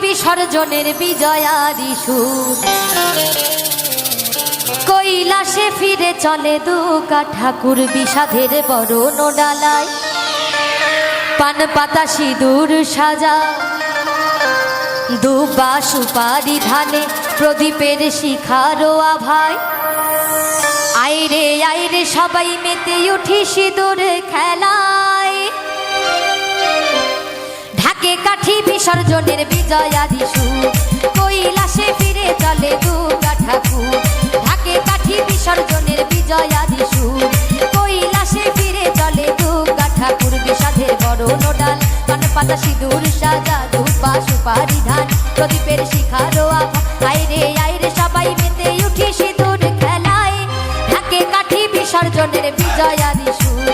বিসর্জনের বিজয়ারি সুর। কৈলাসে ফিরে চলে দুকা ঠাকুর বিষাদের বরণ ডালায়, পান পাতা সিঁদুর সাজা, দুবা সুপারি ধানে প্রদীপের শিখারো আভায়। আইরে আইরে সবাই মেতে উঠি সিঁদুর খেলায়, ঢাকে কাঠি বিসর্জনের বিজয়ারি সুর। কৈলাসে ফিরে চলে দুর্গা ঠাকুর, ঢাকে কাঠি বিসর্জনের বিজয়ারি সুর। কৈলাসে ফিরে চলে দুর্গা ঠাকুর বিষাদের বরণ ডাল, পান পাতা সিঁদুর সাজা, দুবা সুপারি ধান প্রদীপের শিখারো আভা। আইরে আইরে সবাই মেতে উঠি সিঁদুর খেলায়, ঢাকে কাঠি বিসর্জনের বিজয়ারি সুর।